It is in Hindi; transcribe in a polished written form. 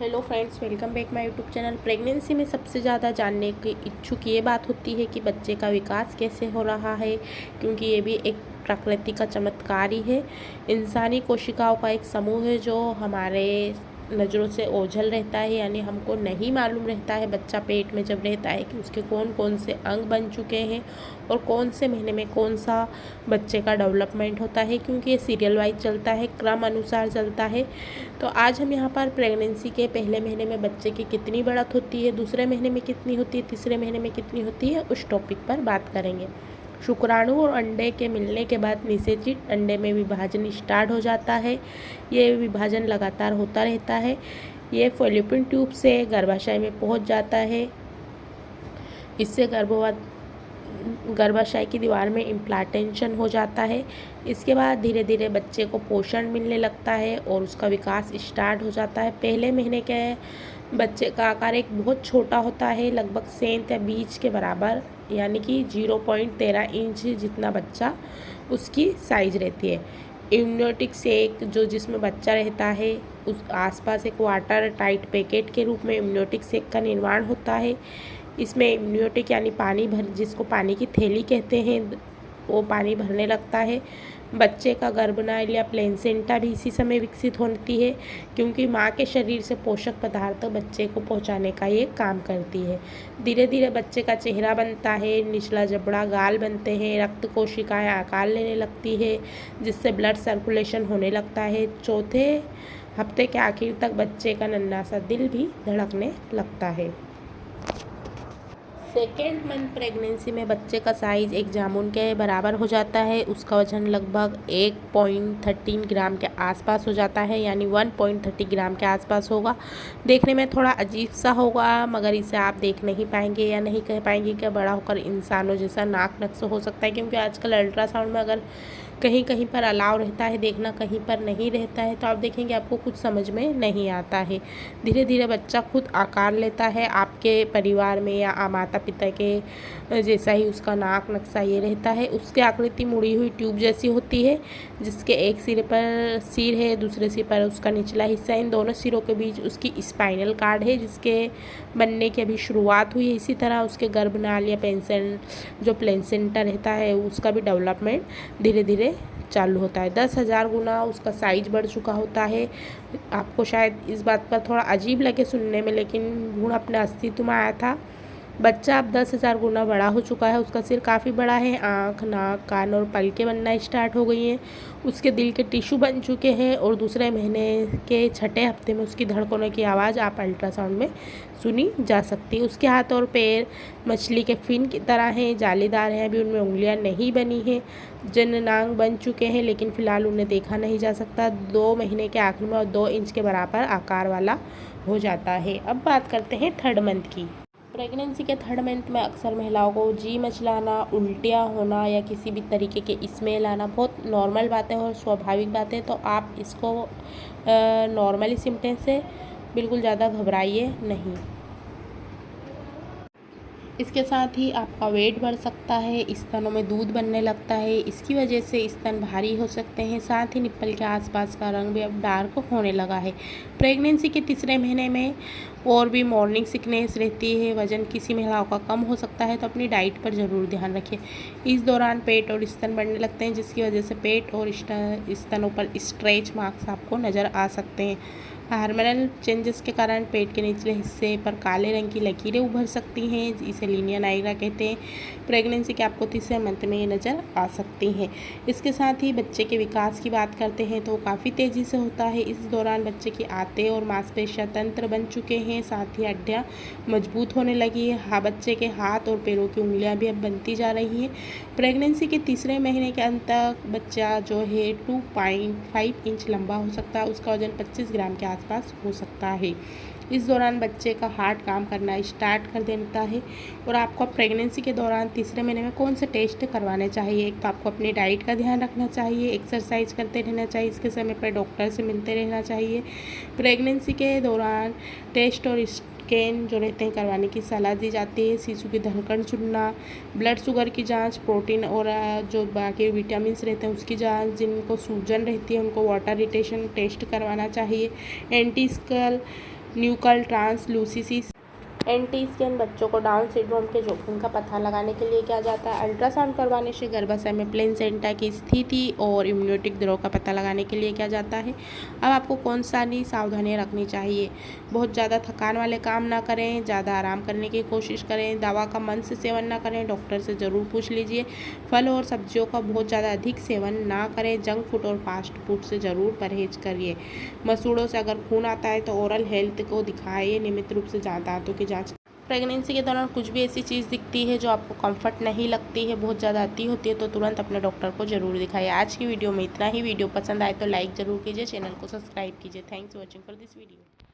Hello friends, welcome back my YouTube channel. Pregnancy में सबसे ज़्यादा जानने की इच्छुक ये बात होती है कि बच्चे का विकास कैसे हो रहा है, क्योंकि ये भी एक प्रकृति का चमत्कार ही है। इंसानी कोशिकाओं का एक समूह है जो हमारे नज़रों से ओझल रहता है, यानी हमको नहीं मालूम रहता है बच्चा पेट में जब रहता है कि उसके कौन कौन से अंग बन चुके हैं और कौन से महीने में कौन सा बच्चे का डेवलपमेंट होता है, क्योंकि ये सीरियल वाइज चलता है, क्रम अनुसार चलता है। तो आज हम यहाँ पर प्रेगनेंसी के पहले महीने में बच्चे की कितनी बढ़त होती है, दूसरे महीने में कितनी होती है, तीसरे महीने में कितनी होती है, उस टॉपिक पर बात करेंगे। शुक्राणु और अंडे के मिलने के बाद निषेचित अंडे में विभाजन स्टार्ट हो जाता है। ये विभाजन लगातार होता रहता है। ये फॉलोपियन ट्यूब से गर्भाशय में पहुंच जाता है। इससे गर्भाशय की दीवार में इम्प्लांटेशन हो जाता है। इसके बाद धीरे धीरे बच्चे को पोषण मिलने लगता है और उसका विकास स्टार्ट हो जाता है। पहले महीने के बच्चे का आकार एक बहुत छोटा होता है, लगभग सेंट या बीज के बराबर, यानी कि 0.13 इंच जितना बच्चा उसकी साइज रहती है। इम्यूनिटिक सेक जो जिसमें बच्चा रहता है, उस आसपास एक वाटर टाइट पैकेट के रूप में इम्यूनिटिक सेक का निर्माण होता है। इसमें इम्यूनिटिक यानी पानी जिसको पानी की थैली कहते हैं, वो पानी भरने लगता है। बच्चे का गर्भनाल या प्लेसेंटा भी इसी समय विकसित होती है, क्योंकि माँ के शरीर से पोषक पदार्थ बच्चे को पहुँचाने का ये काम करती है। धीरे धीरे बच्चे का चेहरा बनता है, निचला जबड़ा, गाल बनते हैं, रक्त कोशिकाएं आकार लेने लगती है, जिससे ब्लड सर्कुलेशन होने लगता है। चौथे हफ्ते के आखिर तक बच्चे का नन्हा सा दिल भी धड़कने लगता है। सेकेंड मंथ प्रेगनेंसी में बच्चे का साइज़ एक जामुन के बराबर हो जाता है। उसका वजन लगभग 1.13 ग्राम के आसपास हो जाता है, यानी 1.30 ग्राम के आसपास होगा। देखने में थोड़ा अजीब सा होगा, मगर इसे आप देख नहीं पाएंगे या नहीं कह पाएंगे कि बड़ा होकर इंसानों जैसा नाक नक्श हो सकता है, क्योंकि आजकल अल्ट्रासाउंड में अगर कहीं कहीं पर अलाउ रहता है देखना, कहीं पर नहीं रहता है, तो आप देखेंगे आपको कुछ समझ में नहीं आता है। धीरे धीरे बच्चा खुद आकार लेता है। आपके परिवार में या माता पिता के जैसा ही उसका नाक नक्शा ये रहता है। उसकी आकृति मुड़ी हुई ट्यूब जैसी होती है, जिसके एक सिरे पर सिर है, दूसरे सिर पर उसका निचला हिस्सा। इन दोनों सिरों के बीच उसकी स्पाइनल कार्ड है, जिसके बनने की अभी शुरुआत हुई है। इसी तरह उसके गर्भनाल या जो प्लेसेंटा रहता है, उसका भी डेवलपमेंट धीरे धीरे चालू होता है। 10,000 गुना उसका साइज बढ़ चुका होता है। आपको शायद इस बात पर थोड़ा अजीब लगे सुनने में, लेकिन भ्रूण अपने अस्तित्व में आया था। बच्चा अब 10,000 गुना बड़ा हो चुका है। उसका सिर काफ़ी बड़ा है, आँख, नाक, कान और पलकें बनना स्टार्ट हो गई हैं। उसके दिल के टिश्यू बन चुके हैं और दूसरे महीने के छठे हफ्ते में उसकी धड़कनों की आवाज़ आप अल्ट्रासाउंड में सुनी जा सकती है। उसके हाथ और पैर मछली के फिन की तरह हैं, जालीदार हैं। अभी उनमें उंगलियां नहीं बनी हैं। जननांग बन चुके हैं, लेकिन फ़िलहाल उन्हें देखा नहीं जा सकता। 2 महीने के आखिर में और 2 इंच के बराबर आकार वाला हो जाता है। अब बात करते हैं थर्ड मंथ की। प्रेगनेंसी के थर्ड मंथ में अक्सर महिलाओं को जी मचलाना, उल्टियाँ होना या किसी भी तरीके के स्मेल आना बहुत नॉर्मल बात है और स्वाभाविक बात है। तो आप इसको नॉर्मली सिम्टम्स से बिल्कुल ज़्यादा घबराइए नहीं। इसके साथ ही आपका वेट बढ़ सकता है, स्तनों में दूध बनने लगता है, इसकी वजह से स्तन भारी हो सकते हैं। साथ ही निप्पल के आसपास का रंग भी अब डार्क होने लगा है। प्रेगनेंसी के तीसरे महीने में और भी मॉर्निंग सिकनेस रहती है। वजन किसी महिलाओं का कम हो सकता है, तो अपनी डाइट पर ज़रूर ध्यान रखें। इस दौरान पेट और स्तन बढ़ने लगते हैं, जिसकी वजह से पेट और स्तनों पर स्ट्रेच मार्क्स आपको नज़र आ सकते हैं। हार्मोनल चेंजेस के कारण पेट के निचले हिस्से पर काले रंग की लकीरें उभर सकती हैं, इसे लीनिया नाइग्रा कहते हैं। प्रेगनेंसी के आपको तीसरे मंथ में ये नज़र आ सकती हैं। इसके साथ ही बच्चे के विकास की बात करते हैं तो काफ़ी तेज़ी से होता है। इस दौरान बच्चे की आंतें और मांसपेशियां तंत्र बन चुके हैं, साथ ही हड्डियाँ मजबूत होने लगी है। हाँ, बच्चे के हाथ और पैरों की उंगलियाँ भी अब बनती जा रही हैं। प्रेगनेंसी के तीसरे महीने के अंत तक बच्चा जो है 2.5 इंच लंबा हो सकता है। उसका वजन 25 ग्राम के आसपास हो सकता है। इस दौरान बच्चे का हार्ट काम करना स्टार्ट कर देता है। और आपको प्रेगनेंसी के दौरान तीसरे महीने में कौन से टेस्ट करवाने चाहिए? एक तो आपको अपनी डाइट का ध्यान रखना चाहिए, एक्सरसाइज करते रहना चाहिए, इसके समय पर डॉक्टर से मिलते रहना चाहिए। प्रेगनेंसी के दौरान टेस्ट और स्कैन जो रहते हैं करवाने की सलाह दी जाती है। शिशु की धड़कन सुनना, ब्लड शुगर की जांच, प्रोटीन और जो बाकी विटामिन्स रहते हैं उसकी जांच, जिनको सूजन रहती है उनको वाटर रिटेशन टेस्ट करवाना चाहिए। एंटी स्कल न्यूकल ट्रांसलूसिसिस। एंटी स्कैन बच्चों को डाउन सिंड्रोम के जोखिम का पता लगाने के लिए किया जाता है। अल्ट्रासाउंड करवाने से गर्भाशय में प्लेसेंटा की स्थिति और इम्यूनिटिक द्रव का पता लगाने के लिए किया जाता है। अब आपको कौन सा नहीं सावधानियाँ रखनी चाहिए। बहुत ज़्यादा थकान वाले काम ना करें, ज़्यादा आराम करने की कोशिश करें, दवा का मन से सेवन ना करें, डॉक्टर से ज़रूर पूछ लीजिए। फल और सब्जियों का बहुत ज़्यादा अधिक सेवन ना करें, जंक फूड और फास्ट फूड से ज़रूर परहेज करिए। मसूड़ों से अगर खून आता है तो ओरल हेल्थ को दिखाइए। नियमित रूप से दांतों की जांच। प्रेगनेंसी के दौरान कुछ भी ऐसी चीज़ दिखती है जो आपको कंफर्ट नहीं लगती है, बहुत ज़्यादा अति होती है, तो तुरंत अपने डॉक्टर को ज़रूर दिखाइए। आज की वीडियो में इतना ही। वीडियो पसंद आए तो लाइक ज़रूर कीजिए, चैनल को सब्सक्राइब कीजिए। Thanks for watching for this video.